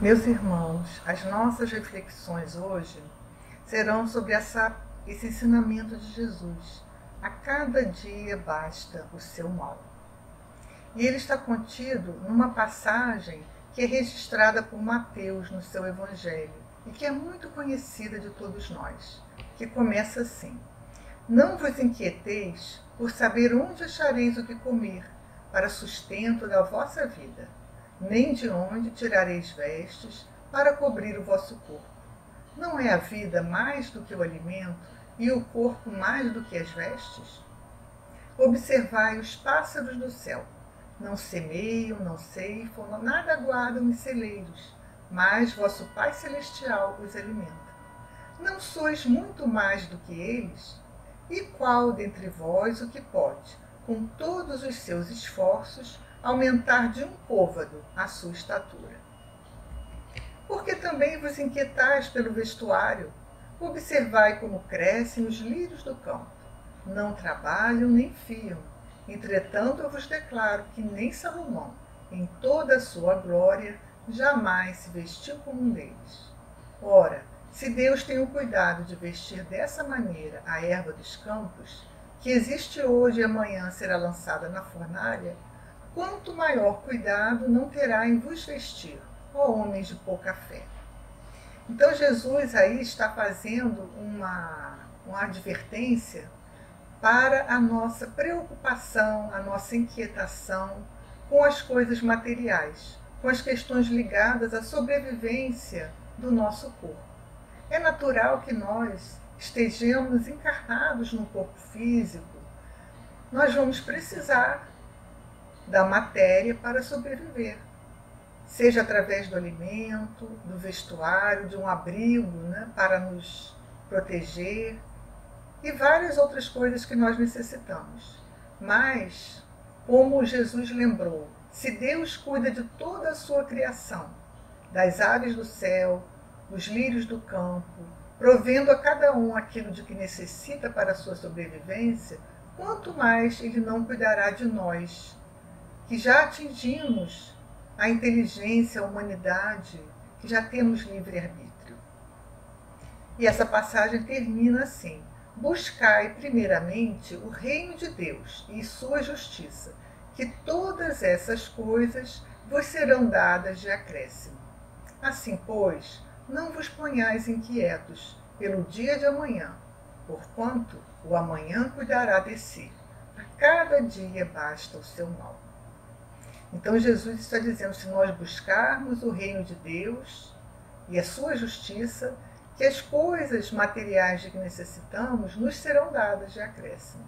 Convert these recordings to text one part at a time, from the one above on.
Meus irmãos, as nossas reflexões hoje serão sobre esse ensinamento de Jesus. A cada dia basta o seu mal. E ele está contido numa passagem que é registrada por Mateus no seu Evangelho e que é muito conhecida de todos nós, que começa assim: Não vos inquieteis por saber onde achareis o que comer, para sustento da vossa vida, nem de onde tirareis vestes para cobrir o vosso corpo. Não é a vida mais do que o alimento e o corpo mais do que as vestes? Observai os pássaros do céu. Não semeiam, não ceifam, nada guardam em celeiros, mas vosso Pai Celestial os alimenta. Não sois muito mais do que eles? E qual dentre vós o que pode, com todos os seus esforços, aumentar de um côvado a sua estatura? Porque também vos inquietais pelo vestuário? Observai como crescem os lírios do campo. Não trabalham nem fiam. Entretanto, eu vos declaro que nem Salomão, em toda a sua glória, jamais se vestiu como um deles. Ora, se Deus tem o cuidado de vestir dessa maneira a erva dos campos, que existe hoje e amanhã será lançada na fornalha, quanto maior cuidado não terá em vos vestir, ó homens de pouca fé. Então Jesus aí está fazendo uma advertência para a nossa preocupação, a nossa inquietação com as coisas materiais, com as questões ligadas à sobrevivência do nosso corpo. É natural que nós estejamos encarnados no corpo físico. Nós vamos precisar da matéria para sobreviver, seja através do alimento, do vestuário, de um abrigo, para nos proteger, e várias outras coisas que nós necessitamos. Mas, como Jesus lembrou, se Deus cuida de toda a sua criação, das aves do céu, dos lírios do campo, provendo a cada um aquilo de que necessita para a sua sobrevivência, quanto mais Ele não cuidará de nós, que já atingimos a inteligência, a humanidade, que já temos livre-arbítrio. E essa passagem termina assim: Buscai primeiramente o reino de Deus e sua justiça, que todas essas coisas vos serão dadas de acréscimo. Assim, pois, não vos ponhais inquietos pelo dia de amanhã, porquanto o amanhã cuidará de si. A cada dia basta o seu mal. Então Jesus está dizendo, se nós buscarmos o reino de Deus e a sua justiça, que as coisas materiais de que necessitamos nos serão dadas de acréscimo.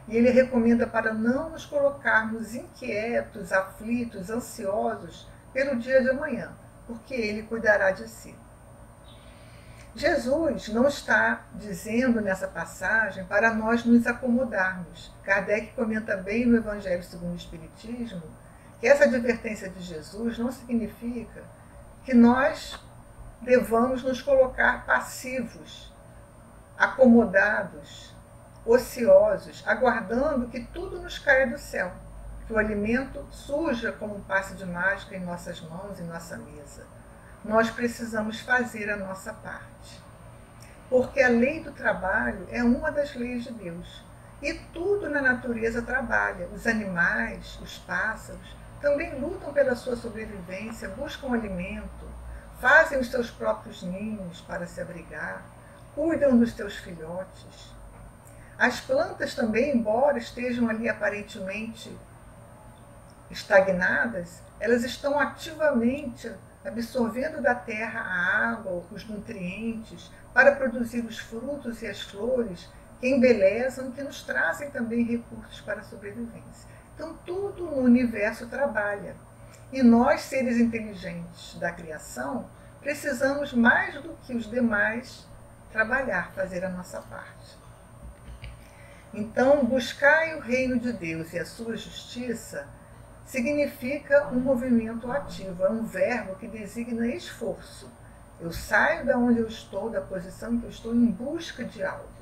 E ele recomenda para não nos colocarmos inquietos, aflitos, ansiosos pelo dia de amanhã, porque ele cuidará de si. Jesus não está dizendo nessa passagem para nós nos acomodarmos. Kardec comenta bem no Evangelho segundo o Espiritismo que essa advertência de Jesus não significa que nós devamos nos colocar passivos, acomodados, ociosos, aguardando que tudo nos caia do céu, que o alimento surja como um passe de mágica em nossas mãos, em nossa mesa. Nós precisamos fazer a nossa parte, porque a lei do trabalho é uma das leis de Deus, e tudo na natureza trabalha. Os animais, os pássaros, também lutam pela sua sobrevivência, buscam alimento, fazem os seus próprios ninhos para se abrigar, cuidam dos seus filhotes. As plantas também, embora estejam ali aparentemente estagnadas, elas estão ativamente absorvendo da terra a água, os nutrientes, para produzir os frutos e as flores que embelezam e que nos trazem também recursos para a sobrevivência. Então, tudo no universo trabalha. E nós, seres inteligentes da criação, precisamos mais do que os demais trabalhar, fazer a nossa parte. Então, buscai o reino de Deus e a sua justiça significa um movimento ativo, é um verbo que designa esforço. Eu saio da onde eu estou, da posição em que eu estou, em busca de algo.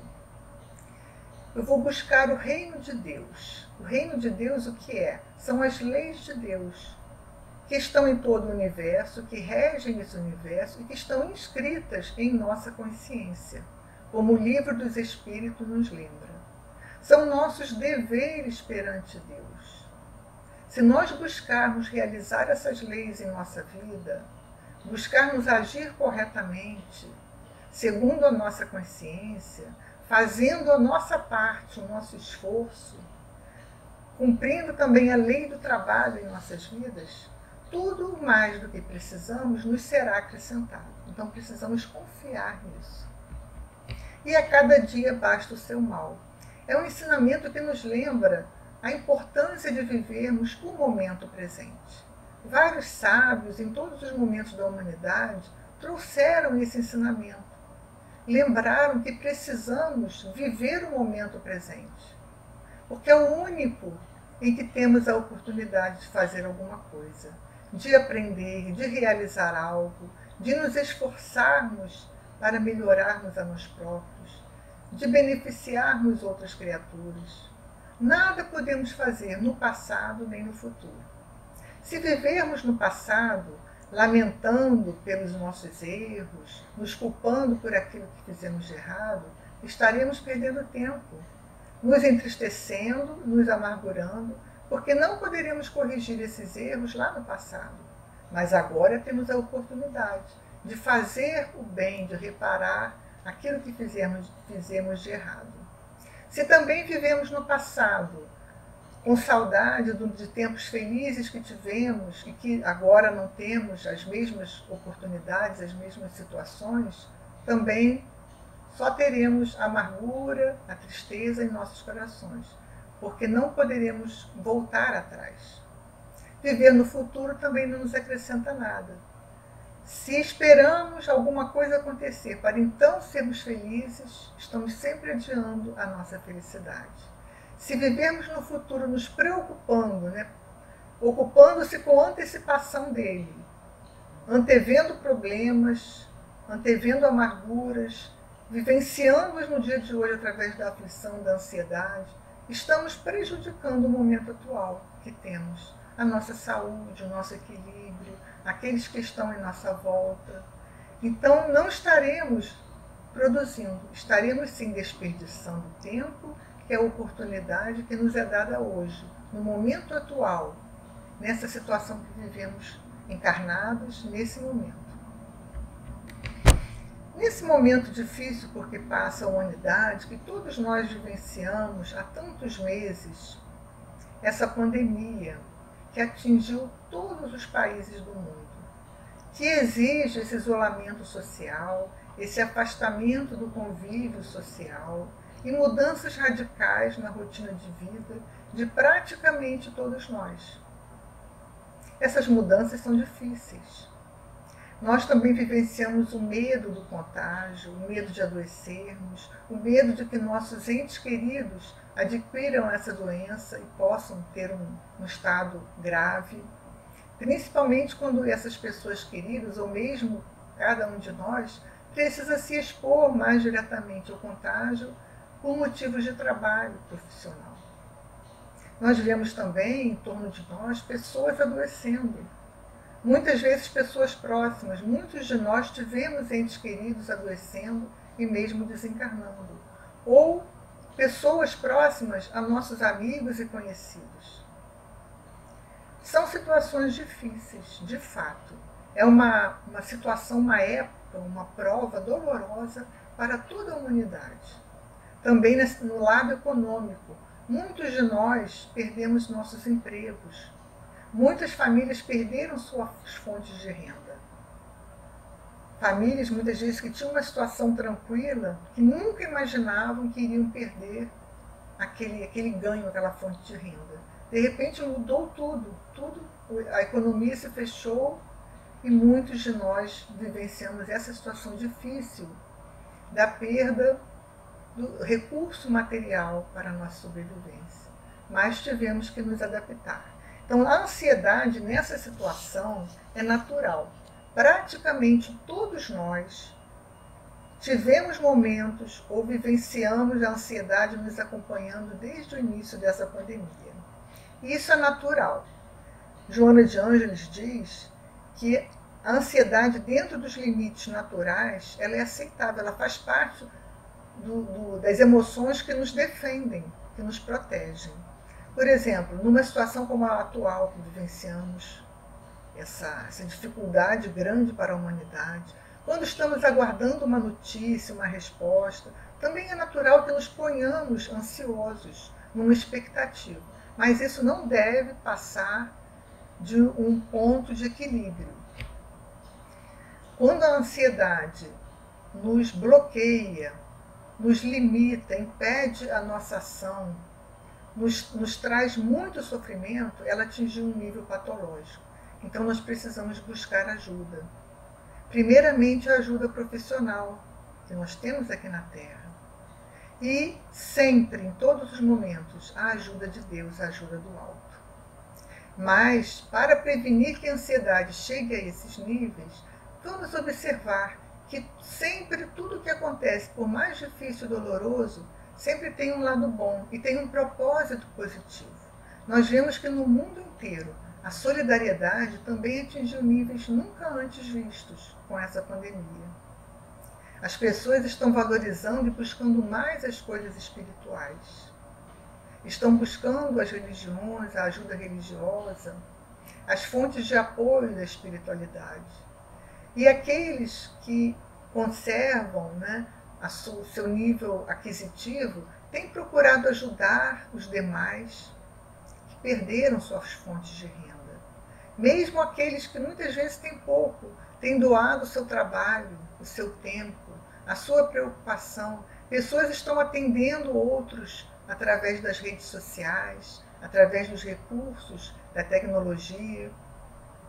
Eu vou buscar o reino de Deus. O reino de Deus, o que é? São as leis de Deus, que estão em todo o universo, que regem esse universo e que estão inscritas em nossa consciência, como o Livro dos Espíritos nos lembra. São nossos deveres perante Deus. Se nós buscarmos realizar essas leis em nossa vida, buscarmos agir corretamente, segundo a nossa consciência, fazendo a nossa parte, o nosso esforço, cumprindo também a lei do trabalho em nossas vidas, tudo mais do que precisamos nos será acrescentado. Então precisamos confiar nisso. E a cada dia basta o seu mal. É um ensinamento que nos lembra a importância de vivermos o momento presente. Vários sábios, em todos os momentos da humanidade, trouxeram esse ensinamento. Lembraram que precisamos viver o momento presente, porque é o único em que temos a oportunidade de fazer alguma coisa, de aprender, de realizar algo, de nos esforçarmos para melhorarmos a nós próprios, de beneficiarmos outras criaturas. Nada podemos fazer no passado nem no futuro. Se vivermos no passado, lamentando pelos nossos erros, nos culpando por aquilo que fizemos de errado, estaremos perdendo tempo, nos entristecendo, nos amargurando, porque não poderemos corrigir esses erros lá no passado. Mas agora temos a oportunidade de fazer o bem, de reparar aquilo que fizemos de errado. Se também vivemos no passado, com saudade de tempos felizes que tivemos e que agora não temos as mesmas oportunidades, as mesmas situações, também só teremos a amargura, a tristeza em nossos corações, porque não poderemos voltar atrás. Viver no futuro também não nos acrescenta nada. Se esperamos alguma coisa acontecer para então sermos felizes, estamos sempre adiando a nossa felicidade. Se vivermos no futuro nos preocupando, ocupando-se com antecipação dele, antevendo problemas, antevendo amarguras, vivenciando-os no dia de hoje através da aflição, da ansiedade, estamos prejudicando o momento atual que temos, a nossa saúde, o nosso equilíbrio, aqueles que estão em nossa volta. Então não estaremos produzindo, estaremos sim desperdiçando tempo, que é a oportunidade que nos é dada hoje, no momento atual, nessa situação que vivemos encarnados, nesse momento. Nesse momento difícil porque passa a humanidade, que todos nós vivenciamos há tantos meses, essa pandemia que atingiu todos os países do mundo, que exige esse isolamento social, esse afastamento do convívio social, e mudanças radicais na rotina de vida de praticamente todos nós. Essas mudanças são difíceis. Nós também vivenciamos o medo do contágio, o medo de adoecermos, o medo de que nossos entes queridos adquiram essa doença e possam ter um estado grave, principalmente quando essas pessoas queridas, ou mesmo cada um de nós, precisa se expor mais diretamente ao contágio por motivos de trabalho profissional. Nós vemos também, em torno de nós, pessoas adoecendo. Muitas vezes pessoas próximas, muitos de nós tivemos entes queridos adoecendo e mesmo desencarnando. Ou pessoas próximas a nossos amigos e conhecidos. São situações difíceis, de fato. É uma situação, uma época, uma prova dolorosa para toda a humanidade. Também no lado econômico, muitos de nós perdemos nossos empregos. Muitas famílias perderam suas fontes de renda. Famílias, muitas vezes, que tinham uma situação tranquila, que nunca imaginavam que iriam perder aquele ganho, aquela fonte de renda. De repente mudou tudo, a economia se fechou e muitos de nós vivenciamos essa situação difícil da perda do recurso material para a nossa sobrevivência. Mas tivemos que nos adaptar. Então, a ansiedade nessa situação é natural. Praticamente todos nós tivemos momentos ou vivenciamos a ansiedade nos acompanhando desde o início dessa pandemia. Isso é natural. Joana de Ângeles diz que a ansiedade, dentro dos limites naturais, ela é aceitável, ela faz parte das emoções que nos defendem, que nos protegem. Por exemplo, numa situação como a atual que vivenciamos, essa dificuldade grande para a humanidade, quando estamos aguardando uma notícia, uma resposta, também é natural que nos ponhamos ansiosos, numa expectativa. Mas isso não deve passar de um ponto de equilíbrio. Quando a ansiedade nos bloqueia, nos limita, impede a nossa ação, nos traz muito sofrimento, ela atingiu um nível patológico. Então nós precisamos buscar ajuda. Primeiramente a ajuda profissional, que nós temos aqui na Terra. E sempre, em todos os momentos, a ajuda de Deus, a ajuda do alto. Mas, para prevenir que a ansiedade chegue a esses níveis, vamos observar que sempre tudo que acontece, por mais difícil e doloroso, sempre tem um lado bom e tem um propósito positivo. Nós vemos que no mundo inteiro a solidariedade também atingiu níveis nunca antes vistos com essa pandemia. As pessoas estão valorizando e buscando mais as coisas espirituais. Estão buscando as religiões, a ajuda religiosa, as fontes de apoio da espiritualidade. E aqueles que conservam, o seu nível aquisitivo têm procurado ajudar os demais que perderam suas fontes de renda. Mesmo aqueles que muitas vezes têm pouco, têm doado o seu trabalho, o seu tempo, a sua preocupação. Pessoas estão atendendo outros através das redes sociais, através dos recursos da tecnologia.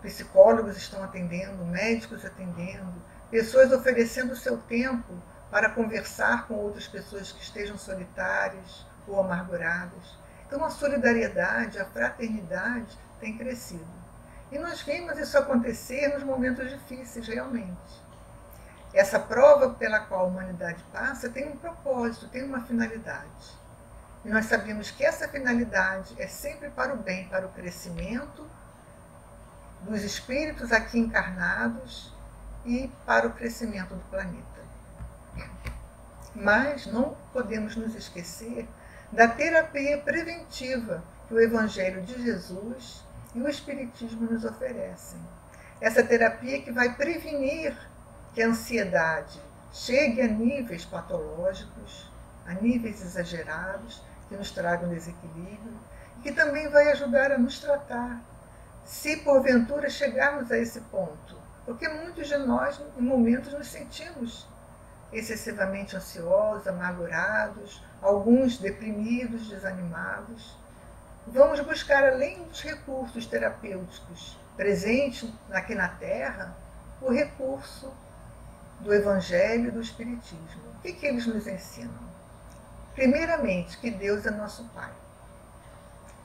Psicólogos estão atendendo, médicos atendendo, pessoas oferecendo o seu tempo para conversar com outras pessoas que estejam solitárias ou amarguradas. Então a solidariedade, a fraternidade tem crescido. E nós vimos isso acontecer nos momentos difíceis, realmente. Essa prova pela qual a humanidade passa tem um propósito, tem uma finalidade. E nós sabemos que essa finalidade é sempre para o bem, para o crescimento dos espíritos aqui encarnados e para o crescimento do planeta. Mas não podemos nos esquecer da terapia preventiva que o Evangelho de Jesus e o Espiritismo nos oferecem. Essa terapia que vai prevenir que a ansiedade chegue a níveis patológicos, a níveis exagerados, que nos tragam desequilíbrio, e que também vai ajudar a nos tratar, se porventura chegarmos a esse ponto. Porque muitos de nós, em momentos, nos sentimos excessivamente ansiosos, amargurados, alguns deprimidos, desanimados. Vamos buscar, além dos recursos terapêuticos presentes aqui na Terra, o recurso do Evangelho e do Espiritismo. O que eles nos ensinam? Primeiramente, que Deus é nosso Pai.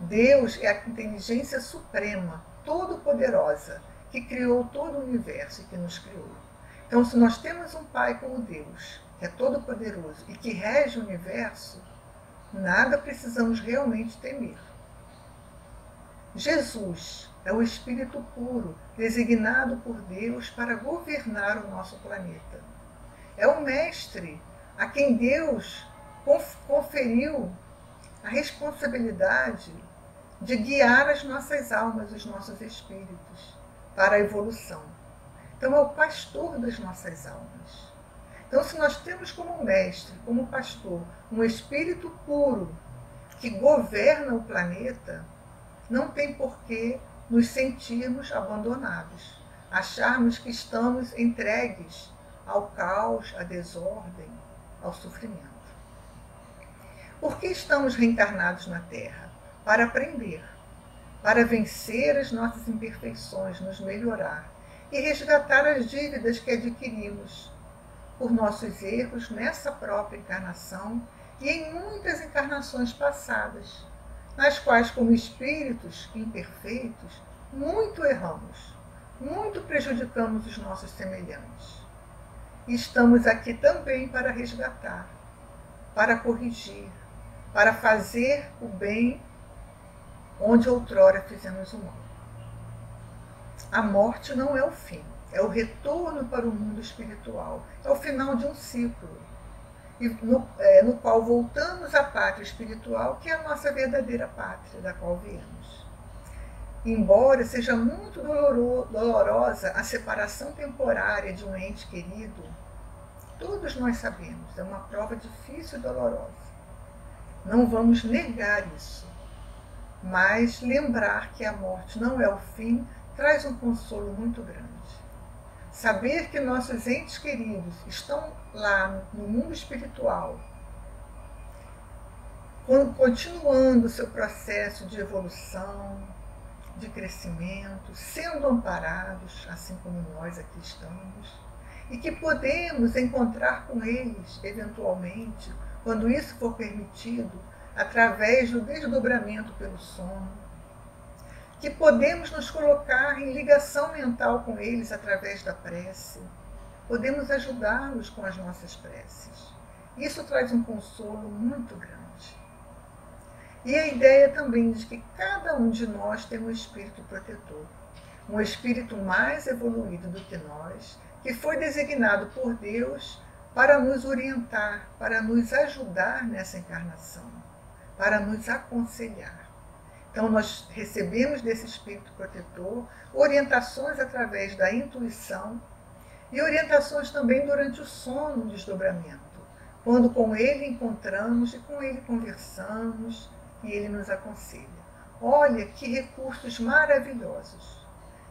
Deus é a inteligência suprema, todo-poderosa, que criou todo o universo e que nos criou. Então, se nós temos um Pai como Deus, que é todo-poderoso e que rege o universo, nada precisamos realmente temer. Jesus é o Espírito puro, designado por Deus para governar o nosso planeta. É o Mestre a quem Deus conferiu a responsabilidade de guiar as nossas almas, os nossos espíritos, para a evolução. Então é o pastor das nossas almas. Então, se nós temos como mestre, como pastor, um espírito puro que governa o planeta, não tem por que nos sentirmos abandonados, acharmos que estamos entregues ao caos, à desordem, ao sofrimento. Por que estamos reencarnados na Terra? Para aprender, para vencer as nossas imperfeições, nos melhorar e resgatar as dívidas que adquirimos por nossos erros nessa própria encarnação e em muitas encarnações passadas, nas quais, como espíritos imperfeitos, muito erramos, muito prejudicamos os nossos semelhantes. E estamos aqui também para resgatar, para corrigir, para fazer o bem onde outrora fizemos o mal. A morte não é o fim, é o retorno para o mundo espiritual, é o final de um ciclo, no qual voltamos à pátria espiritual, que é a nossa verdadeira pátria, da qual viemos. Embora seja muito dolorosa a separação temporária de um ente querido, todos nós sabemos, é uma prova difícil e dolorosa. Não vamos negar isso, mas lembrar que a morte não é o fim traz um consolo muito grande. Saber que nossos entes queridos estão lá no mundo espiritual, continuando o seu processo de evolução, de crescimento, sendo amparados, assim como nós aqui estamos, e que podemos encontrar com eles, eventualmente, quando isso for permitido, através do desdobramento pelo sono, que podemos nos colocar em ligação mental com eles através da prece, podemos ajudá-los com as nossas preces. Isso traz um consolo muito grande. E a ideia também de que cada um de nós tem um espírito protetor, um espírito mais evoluído do que nós, que foi designado por Deus para nos orientar, para nos ajudar nessa encarnação, para nos aconselhar. Então nós recebemos desse espírito protetor orientações através da intuição e orientações também durante o sono, o desdobramento, quando com ele encontramos e com ele conversamos e ele nos aconselha. Olha que recursos maravilhosos.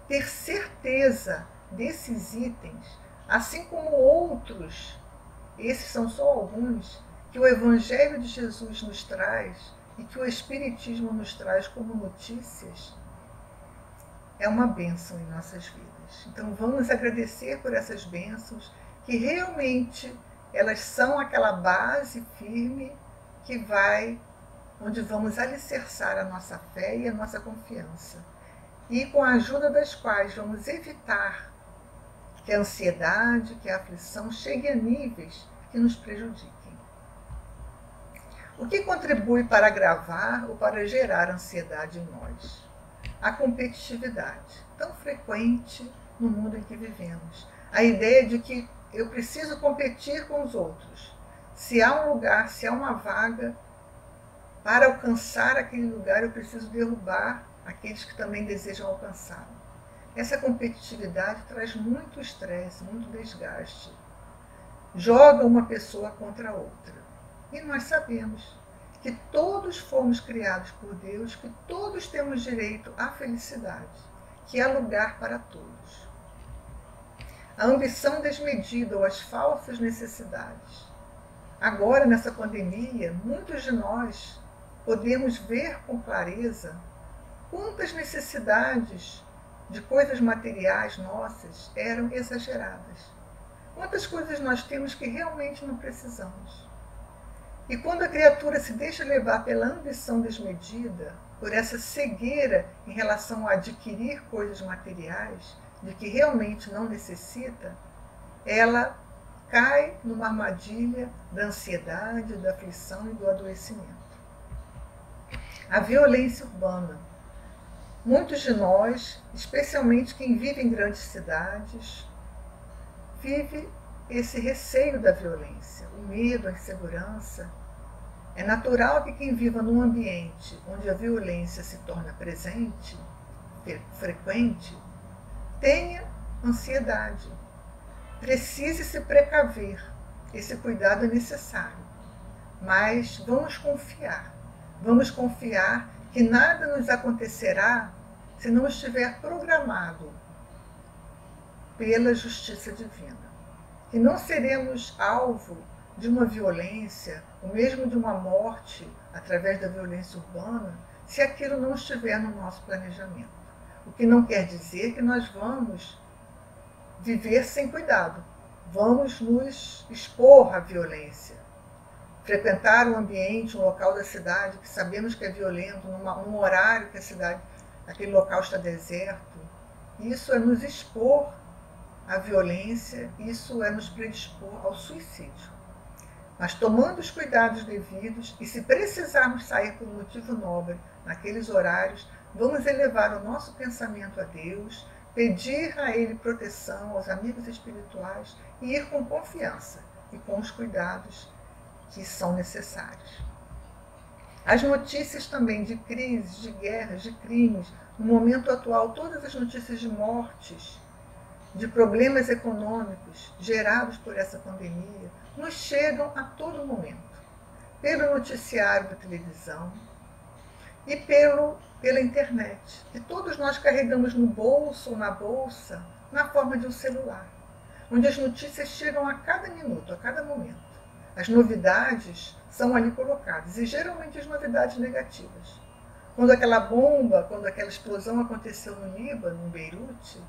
Ter certeza desses itens, assim como outros, esses são só alguns, que o Evangelho de Jesus nos traz e que o Espiritismo nos traz como notícias, é uma bênção em nossas vidas. Então vamos agradecer por essas bênçãos, que realmente elas são aquela base firme que vai, onde vamos alicerçar a nossa fé e a nossa confiança, e com a ajuda das quais vamos evitar que a ansiedade, que a aflição chegue a níveis que nos prejudiquem. O que contribui para agravar ou para gerar ansiedade em nós? A competitividade, tão frequente no mundo em que vivemos. A ideia de que eu preciso competir com os outros. Se há um lugar, se há uma vaga, para alcançar aquele lugar eu preciso derrubar aqueles que também desejam alcançá-lo. Essa competitividade traz muito estresse, muito desgaste. Joga uma pessoa contra a outra. E nós sabemos que todos fomos criados por Deus, que todos temos direito à felicidade, que há lugar para todos. A ambição desmedida ou as falsas necessidades. Agora, nessa pandemia, muitos de nós podemos ver com clareza quantas necessidades de coisas materiais nossas eram exageradas. Quantas coisas nós temos que realmente não precisamos. E quando a criatura se deixa levar pela ambição desmedida, por essa cegueira em relação a adquirir coisas materiais, de que realmente não necessita, ela cai numa armadilha da ansiedade, da aflição e do adoecimento. A violência urbana. Muitos de nós, especialmente quem vive em grandes cidades, vive esse receio da violência, o medo, a insegurança. É natural que quem viva num ambiente onde a violência se torna presente, frequente, tenha ansiedade. Precise se precaver. Esse cuidado é necessário. Mas vamos confiar. Vamos confiar que nada nos acontecerá se não estiver programado pela justiça divina. Que não seremos alvo de uma violência, ou mesmo de uma morte através da violência urbana, se aquilo não estiver no nosso planejamento. O que não quer dizer que nós vamos viver sem cuidado. Vamos nos expor à violência. Frequentar um ambiente, um local da cidade que sabemos que é violento, num horário que a cidade, aquele local está deserto. Isso é nos expor à violência, isso é nos predispor ao suicídio. Mas tomando os cuidados devidos, e se precisarmos sair por um motivo nobre naqueles horários, vamos elevar o nosso pensamento a Deus, pedir a Ele proteção, aos amigos espirituais, e ir com confiança e com os cuidados que são necessários. As notícias também de crises, de guerras, de crimes, no momento atual, todas as notícias de mortes, de problemas econômicos gerados por essa pandemia, nos chegam a todo momento, pelo noticiário da televisão e pela internet, que todos nós carregamos no bolso ou na bolsa, na forma de um celular, onde as notícias chegam a cada minuto, a cada momento. As novidades são ali colocadas, e geralmente as novidades negativas. Quando aquela bomba, quando aquela explosão aconteceu no Líbano, em Beirute,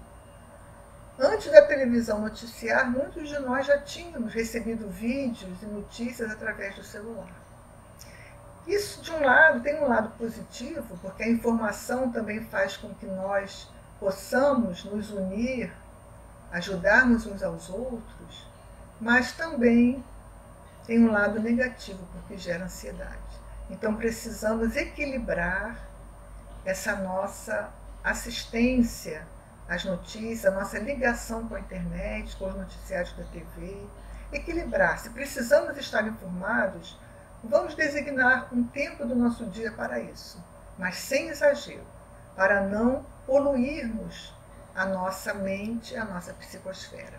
antes da televisão noticiar, muitos de nós já tínhamos recebido vídeos e notícias através do celular. Isso, de um lado, tem um lado positivo, porque a informação também faz com que nós possamos nos unir, ajudarmos uns aos outros, mas também tem um lado negativo, porque gera ansiedade. Então, precisamos equilibrar essa nossa assistência às notícias, a nossa ligação com a internet, com os noticiários da TV, equilibrar. Se precisamos estar informados, vamos designar um tempo do nosso dia para isso, mas sem exagero, para não poluirmos a nossa mente, a nossa psicosfera.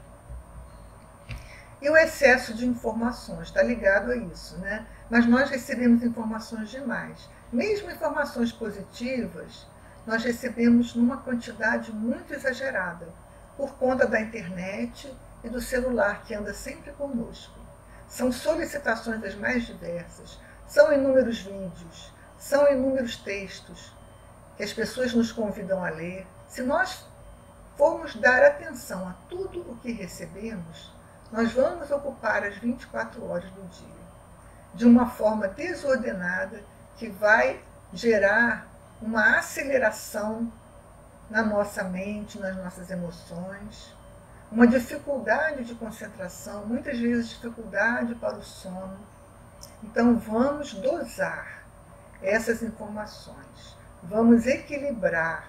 E o excesso de informações está ligado a isso, né? Mas nós recebemos informações demais. Mesmo informações positivas, nós recebemos numa quantidade muito exagerada, por conta da internet e do celular que anda sempre conosco. São solicitações das mais diversas, são inúmeros vídeos, são inúmeros textos que as pessoas nos convidam a ler. Se nós formos dar atenção a tudo o que recebemos, nós vamos ocupar as 24 horas do dia, de uma forma desordenada que vai gerar uma aceleração na nossa mente, nas nossas emoções, uma dificuldade de concentração, muitas vezes dificuldade para o sono. Então vamos dosar essas informações, vamos equilibrar,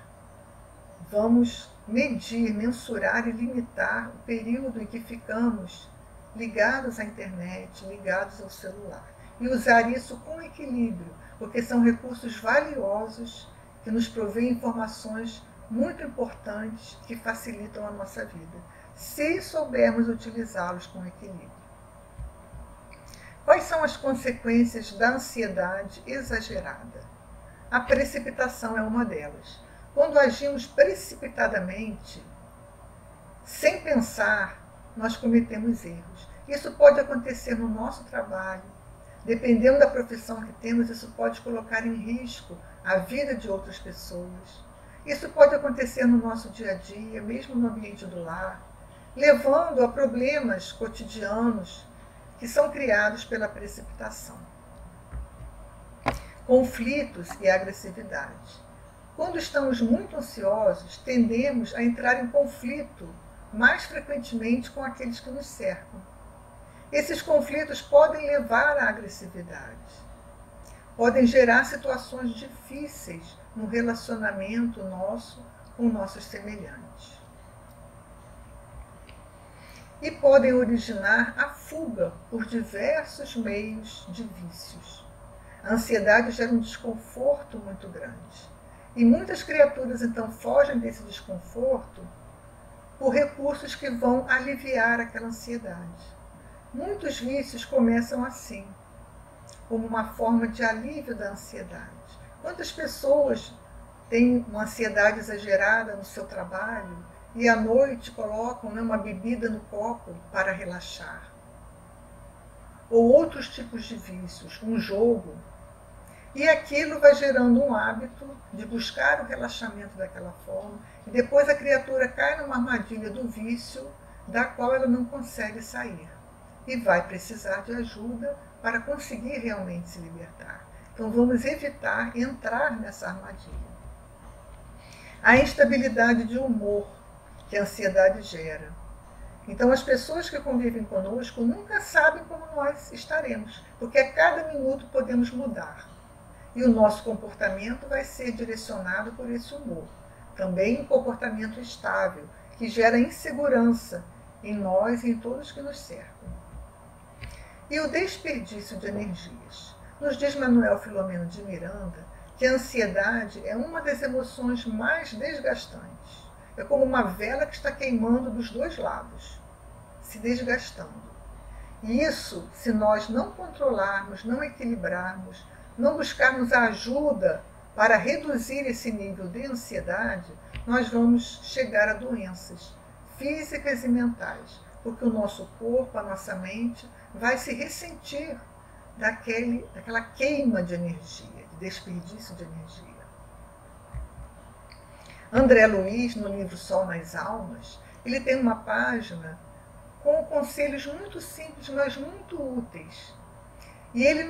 vamos medir, mensurar e limitar o período em que ficamos ligados à internet, ligados ao celular. E usar isso com equilíbrio, porque são recursos valiosos que nos provêm informações muito importantes que facilitam a nossa vida, se soubermos utilizá-los com equilíbrio. Quais são as consequências da ansiedade exagerada? A precipitação é uma delas. Quando agimos precipitadamente, sem pensar, nós cometemos erros. Isso pode acontecer no nosso trabalho. Dependendo da profissão que temos, isso pode colocar em risco a vida de outras pessoas. Isso pode acontecer no nosso dia a dia, mesmo no ambiente do lar, levando a problemas cotidianos que são criados pela precipitação. Conflitos e agressividade. Quando estamos muito ansiosos, tendemos a entrar em conflito mais frequentemente com aqueles que nos cercam. Esses conflitos podem levar à agressividade, podem gerar situações difíceis no relacionamento nosso com nossos semelhantes. E podem originar a fuga por diversos meios de vícios. A ansiedade gera um desconforto muito grande. E muitas criaturas, então, fogem desse desconforto por recursos que vão aliviar aquela ansiedade. Muitos vícios começam assim, como uma forma de alívio da ansiedade. Quantas pessoas têm uma ansiedade exagerada no seu trabalho e à noite colocam uma bebida no copo para relaxar? Ou outros tipos de vícios, um jogo. E aquilo vai gerando um hábito de buscar o relaxamento daquela forma, e depois a criatura cai numa armadilha do vício, da qual ela não consegue sair, e vai precisar de ajuda para conseguir realmente se libertar. Então vamos evitar entrar nessa armadilha. A instabilidade de humor que a ansiedade gera. Então as pessoas que convivem conosco nunca sabem como nós estaremos, porque a cada minuto podemos mudar. E o nosso comportamento vai ser direcionado por esse humor. também um comportamento instável, que gera insegurança em nós e em todos que nos cercam. E o desperdício de energias. Nos diz Manuel Filomeno de Miranda que a ansiedade é uma das emoções mais desgastantes. É como uma vela que está queimando dos dois lados, se desgastando. E isso, se nós não controlarmos, não equilibrarmos, não buscarmos a ajuda para reduzir esse nível de ansiedade, nós vamos chegar a doenças físicas e mentais, porque o nosso corpo, a nossa mente, vai se ressentir daquela queima de energia, de desperdício de energia. André Luiz, no livro Sol nas Almas, ele tem uma página com conselhos muito simples, mas muito úteis. E ele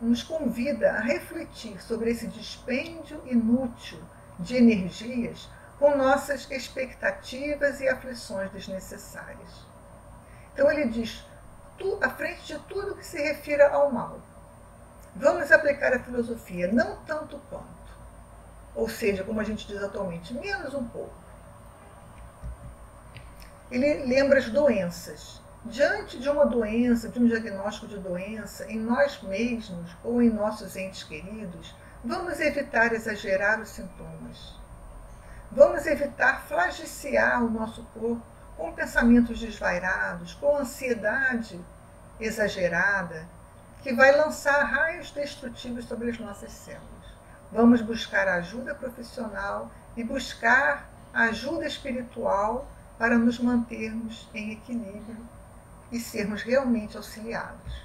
nos convida a refletir sobre esse dispêndio inútil de energias com nossas expectativas e aflições desnecessárias. Então ele diz, à frente de tudo que se refira ao mal, vamos aplicar a filosofia, não tanto quanto. Ou seja, como a gente diz atualmente, menos um pouco. Ele lembra as doenças. Diante de uma doença, de um diagnóstico de doença, em nós mesmos ou em nossos entes queridos, vamos evitar exagerar os sintomas. Vamos evitar flagiciar o nosso corpo com pensamentos desvairados, com ansiedade exagerada, que vai lançar raios destrutivos sobre as nossas células. Vamos buscar ajuda profissional e buscar ajuda espiritual para nos mantermos em equilíbrio e sermos realmente auxiliados.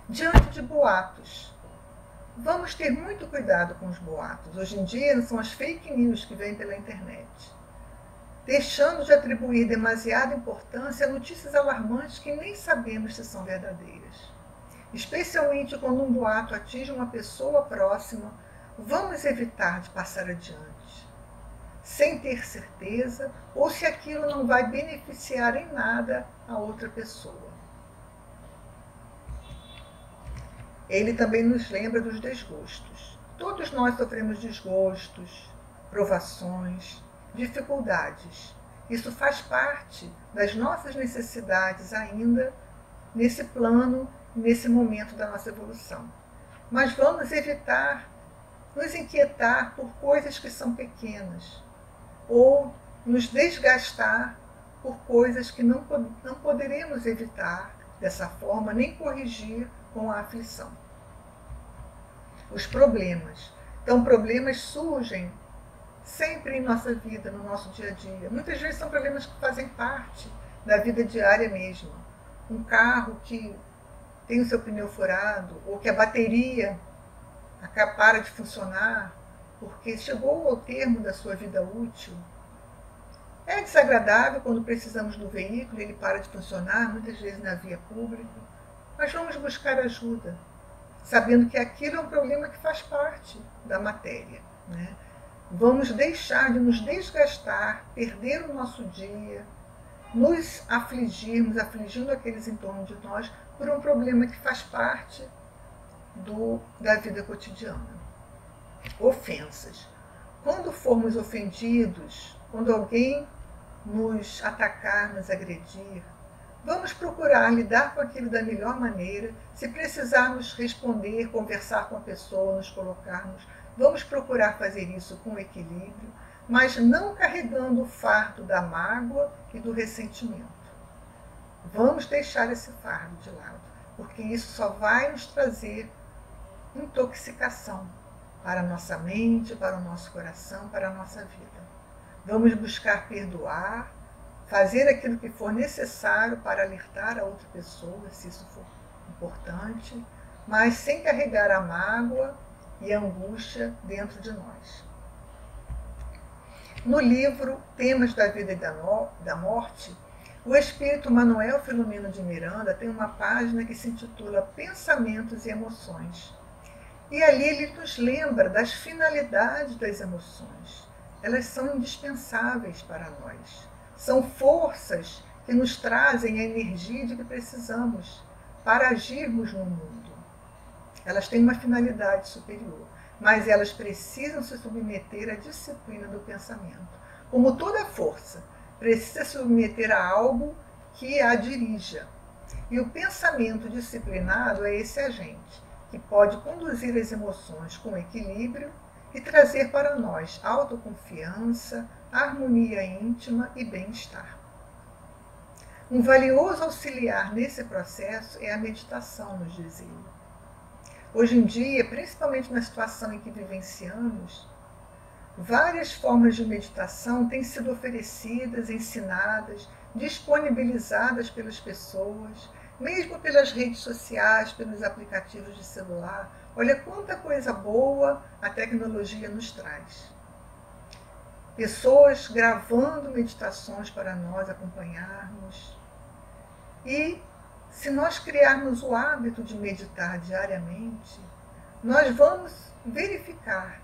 Diante de boatos, vamos ter muito cuidado com os boatos. Hoje em dia são as fake news que vêm pela internet, deixando de atribuir demasiada importância a notícias alarmantes que nem sabemos se são verdadeiras. Especialmente quando um boato atinge uma pessoa próxima, vamos evitar de passar adiante, sem ter certeza ou se aquilo não vai beneficiar em nada a outra pessoa. Ele também nos lembra dos desgostos. Todos nós sofremos desgostos, provações, dificuldades. Isso faz parte das nossas necessidades ainda nesse plano, nesse momento da nossa evolução. Mas vamos evitar nos inquietar por coisas que são pequenas ou nos desgastar por coisas que não poderemos evitar dessa forma, nem corrigir com a aflição. Os problemas. Então, problemas surgem sempre em nossa vida, no nosso dia a dia. Muitas vezes são problemas que fazem parte da vida diária mesmo. Um carro que tem o seu pneu furado, ou que a bateria para de funcionar porque chegou ao termo da sua vida útil. É desagradável quando precisamos do veículo e ele para de funcionar, muitas vezes na via pública, mas vamos buscar ajuda, sabendo que aquilo é um problema que faz parte da matéria, né? Vamos deixar de nos desgastar, perder o nosso dia, nos afligirmos, afligindo aqueles em torno de nós por um problema que faz parte da vida cotidiana. Ofensas. Quando formos ofendidos, quando alguém nos atacar, nos agredir, vamos procurar lidar com aquilo da melhor maneira. Se precisarmos responder, conversar com a pessoa, nos colocarmos, vamos procurar fazer isso com equilíbrio, mas não carregando o fardo da mágoa e do ressentimento. Vamos deixar esse fardo de lado, porque isso só vai nos trazer intoxicação para a nossa mente, para o nosso coração, para a nossa vida. Vamos buscar perdoar, fazer aquilo que for necessário para alertar a outra pessoa, se isso for importante, mas sem carregar a mágoa e a angústia dentro de nós. No livro Temas da Vida e da Morte, o espírito Manuel Filomeno de Miranda tem uma página que se intitula Pensamentos e Emoções. E ali ele nos lembra das finalidades das emoções. Elas são indispensáveis para nós. São forças que nos trazem a energia de que precisamos para agirmos no mundo. Elas têm uma finalidade superior. mas elas precisam se submeter à disciplina do pensamento. Como toda força, precisa se submeter a algo que a dirija. E o pensamento disciplinado é esse agente, que pode conduzir as emoções com equilíbrio e trazer para nós autoconfiança, harmonia íntima e bem-estar. Um valioso auxiliar nesse processo é a meditação, nos diz ele. Hoje em dia, principalmente na situação em que vivenciamos, várias formas de meditação têm sido oferecidas, ensinadas, disponibilizadas pelas pessoas, mesmo pelas redes sociais, pelos aplicativos de celular. Olha quanta coisa boa a tecnologia nos traz. Pessoas gravando meditações para nós acompanharmos. E se nós criarmos o hábito de meditar diariamente, nós vamos verificar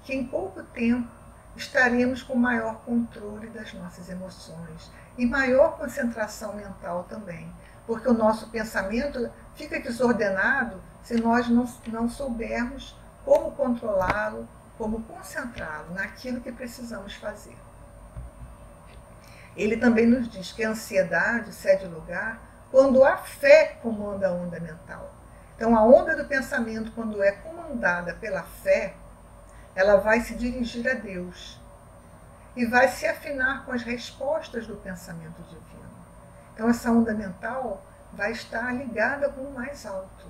que em pouco tempo estaremos com maior controle das nossas emoções e maior concentração mental também, porque o nosso pensamento fica desordenado se nós não soubermos como controlá-lo, como concentrá-lo naquilo que precisamos fazer. Ele também nos diz que a ansiedade cede lugar quando a fé comanda a onda mental. Então, a onda do pensamento, quando é comandada pela fé, ela vai se dirigir a Deus e vai se afinar com as respostas do pensamento divino. Então, essa onda mental vai estar ligada com o mais alto,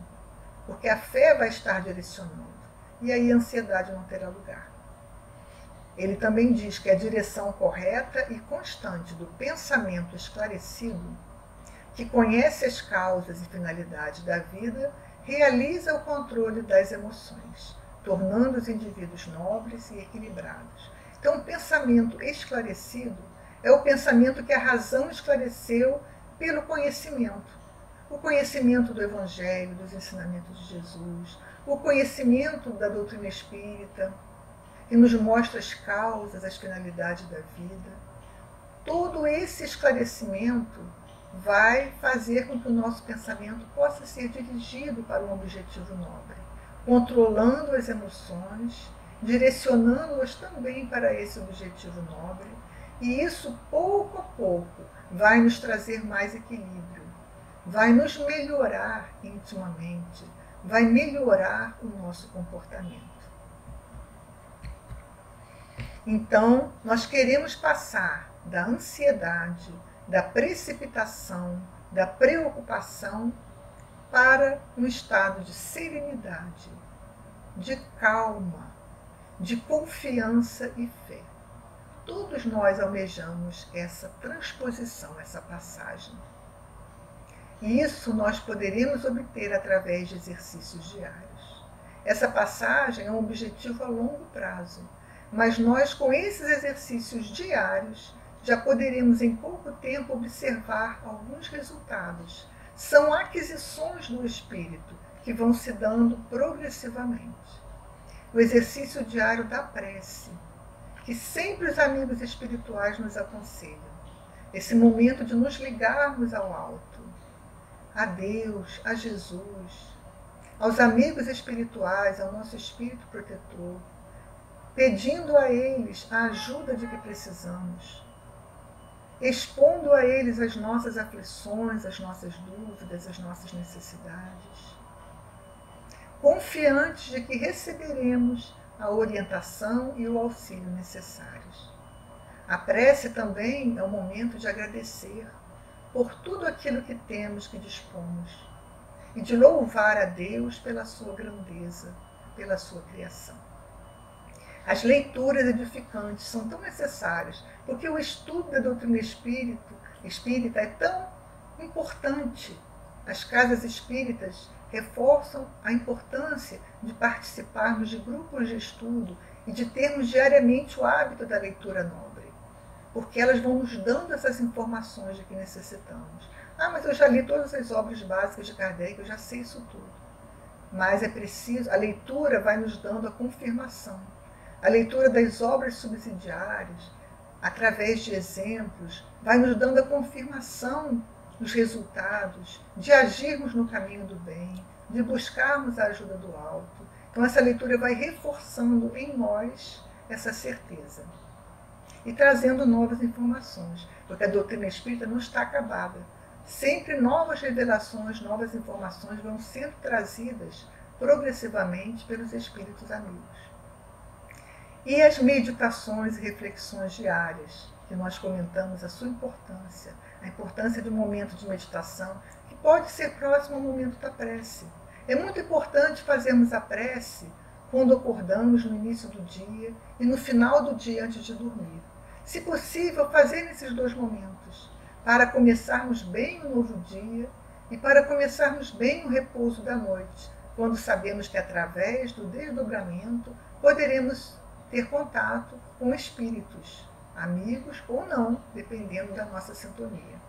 porque a fé vai estar direcionando, e aí a ansiedade não terá lugar. Ele também diz que a direção correta e constante do pensamento esclarecido, que conhece as causas e finalidades da vida, realiza o controle das emoções, tornando os indivíduos nobres e equilibrados. Então, o pensamento esclarecido é o pensamento que a razão esclareceu pelo conhecimento. O conhecimento do Evangelho, dos ensinamentos de Jesus, o conhecimento da doutrina espírita, que nos mostra as causas, as finalidades da vida. Todo esse esclarecimento vai fazer com que o nosso pensamento possa ser dirigido para um objetivo nobre, controlando as emoções, direcionando-as também para esse objetivo nobre, e isso, pouco a pouco, vai nos trazer mais equilíbrio, vai nos melhorar intimamente, vai melhorar o nosso comportamento. Então, nós queremos passar da ansiedade, da precipitação, da preocupação para um estado de serenidade, de calma, de confiança e fé. Todos nós almejamos essa transposição, essa passagem. E isso nós poderemos obter através de exercícios diários. Essa passagem é um objetivo a longo prazo, mas nós, com esses exercícios diários, já poderemos em pouco tempo observar alguns resultados. São aquisições do espírito que vão se dando progressivamente. O exercício diário da prece, que sempre os amigos espirituais nos aconselham. Esse momento de nos ligarmos ao alto, a Deus, a Jesus, aos amigos espirituais, ao nosso espírito protetor, pedindo a eles a ajuda de que precisamos, expondo a eles as nossas aflições, as nossas dúvidas, as nossas necessidades, confiantes de que receberemos a orientação e o auxílio necessários. A prece também é o momento de agradecer por tudo aquilo que temos, que dispomos, e de louvar a Deus pela sua grandeza, pela sua criação. As leituras edificantes são tão necessárias, porque o estudo da doutrina espírita é tão importante. As casas espíritas reforçam a importância de participarmos de grupos de estudo e de termos diariamente o hábito da leitura nobre, porque elas vão nos dando essas informações de que necessitamos. Ah, mas eu já li todas as obras básicas de Kardec, eu já sei isso tudo. Mas é preciso, a leitura vai nos dando a confirmação. A leitura das obras subsidiárias, através de exemplos, vai nos dando a confirmação dos resultados, de agirmos no caminho do bem, de buscarmos a ajuda do alto. Então essa leitura vai reforçando em nós essa certeza e trazendo novas informações, porque a doutrina espírita não está acabada. Sempre novas revelações, novas informações vão sendo trazidas progressivamente pelos espíritos amigos. E as meditações e reflexões diárias, que nós comentamos a sua importância, a importância de um momento de meditação, que pode ser próximo ao momento da prece. É muito importante fazermos a prece quando acordamos no início do dia e no final do dia antes de dormir. Se possível, fazer nesses dois momentos, para começarmos bem o novo dia e para começarmos bem o repouso da noite, quando sabemos que através do desdobramento poderemos ter contato com espíritos, amigos ou não, dependendo da nossa sintonia.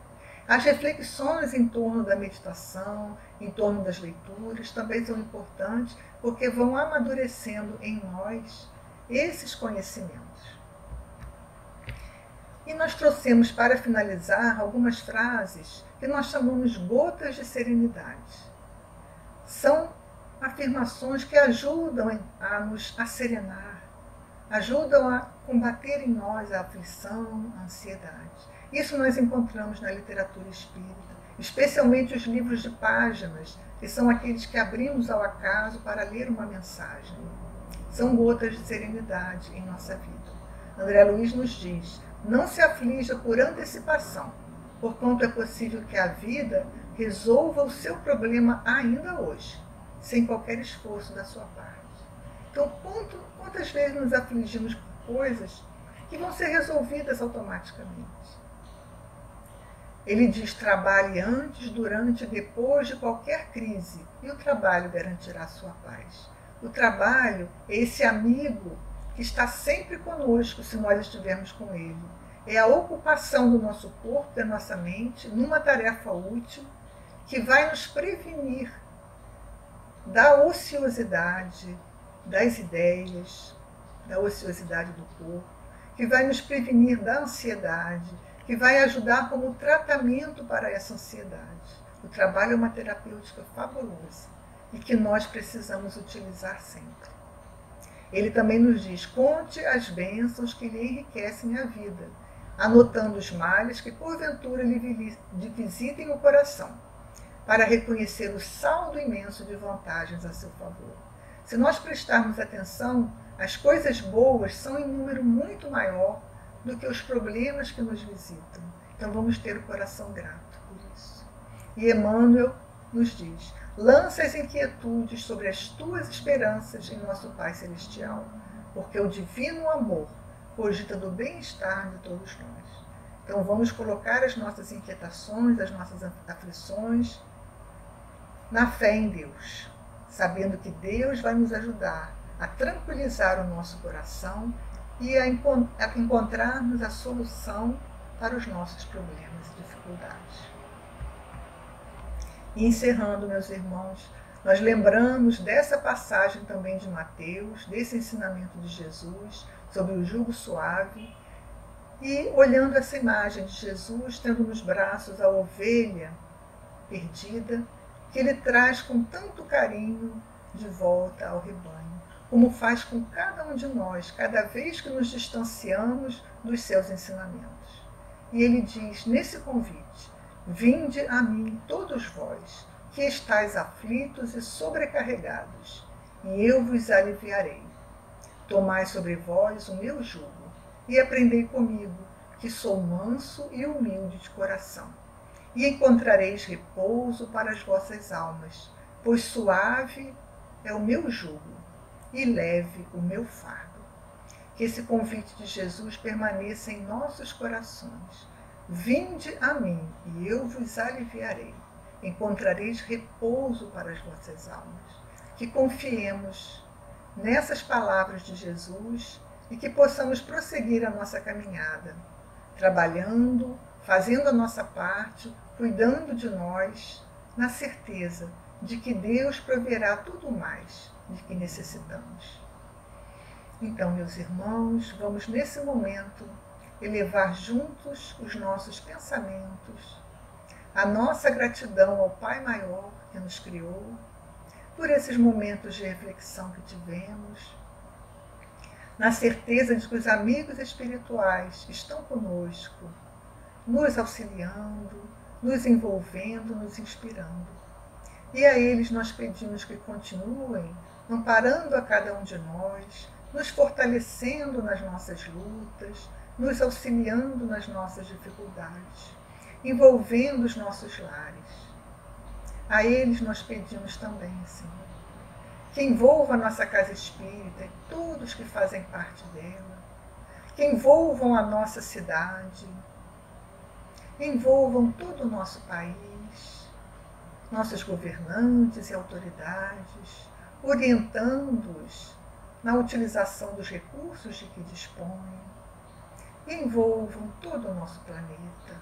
As reflexões em torno da meditação, em torno das leituras, também são importantes, porque vão amadurecendo em nós esses conhecimentos. E nós trouxemos para finalizar algumas frases que nós chamamos gotas de serenidade. São afirmações que ajudam a nos serenar, ajudam a combater em nós a aflição, a ansiedade. Isso nós encontramos na literatura espírita, especialmente os livros de páginas, que são aqueles que abrimos ao acaso para ler uma mensagem. São gotas de serenidade em nossa vida. André Luiz nos diz: não se aflija por antecipação, porquanto é possível que a vida resolva o seu problema ainda hoje, sem qualquer esforço da sua parte. Então, quantas vezes nos afligimos por coisas que vão ser resolvidas automaticamente? Ele diz: trabalhe antes, durante e depois de qualquer crise, e o trabalho garantirá a sua paz. O trabalho é esse amigo que está sempre conosco se nós estivermos com ele. É a ocupação do nosso corpo, da nossa mente, numa tarefa útil, que vai nos prevenir da ociosidade, das ideias, da ociosidade do corpo, que vai nos prevenir da ansiedade, que vai ajudar como tratamento para essa ansiedade. O trabalho é uma terapêutica fabulosa e que nós precisamos utilizar sempre. Ele também nos diz: conte as bênçãos que lhe enriquecem a vida, anotando os males que porventura lhe visitem o coração, para reconhecer o saldo imenso de vantagens a seu favor. Se nós prestarmos atenção, as coisas boas são em número muito maior do que os problemas que nos visitam. Então vamos ter o coração grato por isso. E Emmanuel nos diz: lança as inquietudes sobre as tuas esperanças em nosso Pai Celestial, porque o divino amor cogita do bem-estar de todos nós. Então vamos colocar as nossas inquietações, as nossas aflições na fé em Deus, sabendo que Deus vai nos ajudar a tranquilizar o nosso coração e a encontrarmos a solução para os nossos problemas e dificuldades. E encerrando, meus irmãos, nós lembramos dessa passagem também de Mateus, desse ensinamento de Jesus sobre o jugo suave, e olhando essa imagem de Jesus tendo nos braços a ovelha perdida, que ele traz com tanto carinho de volta ao rebanho, como faz com cada um de nós, cada vez que nos distanciamos dos seus ensinamentos. E ele diz nesse convite: vinde a mim todos vós, que estáis aflitos e sobrecarregados, e eu vos aliviarei. Tomai sobre vós o meu jugo, e aprendei comigo, que sou manso e humilde de coração. E encontrareis repouso para as vossas almas, pois suave é o meu jugo, e leve o meu fardo. Que esse convite de Jesus permaneça em nossos corações. Vinde a mim, e eu vos aliviarei. Encontrareis repouso para as vossas almas. Que confiemos nessas palavras de Jesus e que possamos prosseguir a nossa caminhada, trabalhando, fazendo a nossa parte, cuidando de nós, na certeza de que Deus proverá tudo mais de que necessitamos. Então, meus irmãos, vamos nesse momento elevar juntos os nossos pensamentos, a nossa gratidão ao Pai Maior que nos criou, por esses momentos de reflexão que tivemos, na certeza de que os amigos espirituais estão conosco, nos auxiliando, nos envolvendo, nos inspirando. E a eles nós pedimos que continuem amparando a cada um de nós, nos fortalecendo nas nossas lutas, nos auxiliando nas nossas dificuldades, envolvendo os nossos lares. A eles nós pedimos também, Senhor, que envolva a nossa casa espírita e todos que fazem parte dela, que envolvam a nossa cidade, envolvam todo o nosso país, nossos governantes e autoridades, orientando-os na utilização dos recursos de que dispõem, e envolvam todo o nosso planeta,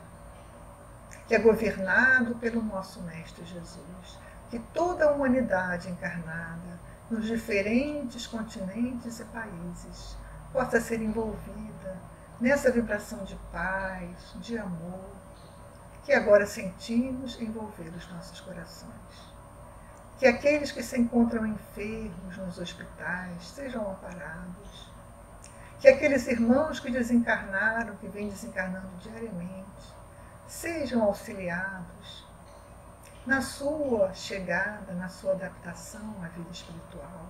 que é governado pelo nosso Mestre Jesus, que toda a humanidade encarnada nos diferentes continentes e países possa ser envolvida nessa vibração de paz, de amor, que agora sentimos envolver os nossos corações. Que aqueles que se encontram enfermos nos hospitais sejam amparados. Que aqueles irmãos que desencarnaram, que vêm desencarnando diariamente, sejam auxiliados na sua chegada, na sua adaptação à vida espiritual.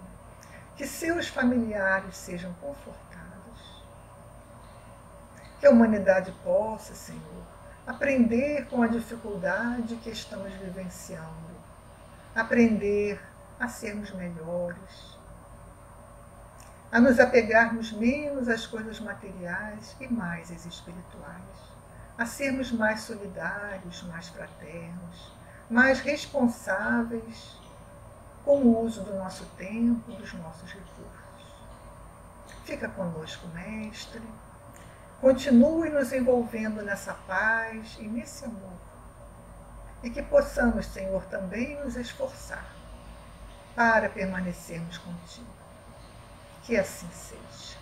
Que seus familiares sejam confortados. Que a humanidade possa, Senhor, aprender com a dificuldade que estamos vivenciando, aprender a sermos melhores, a nos apegarmos menos às coisas materiais e mais às espirituais, a sermos mais solidários, mais fraternos, mais responsáveis com o uso do nosso tempo, dos nossos recursos. Fica conosco, Mestre. Continue nos envolvendo nessa paz e nesse amor. E que possamos, Senhor, também nos esforçar para permanecermos contigo. Que assim seja.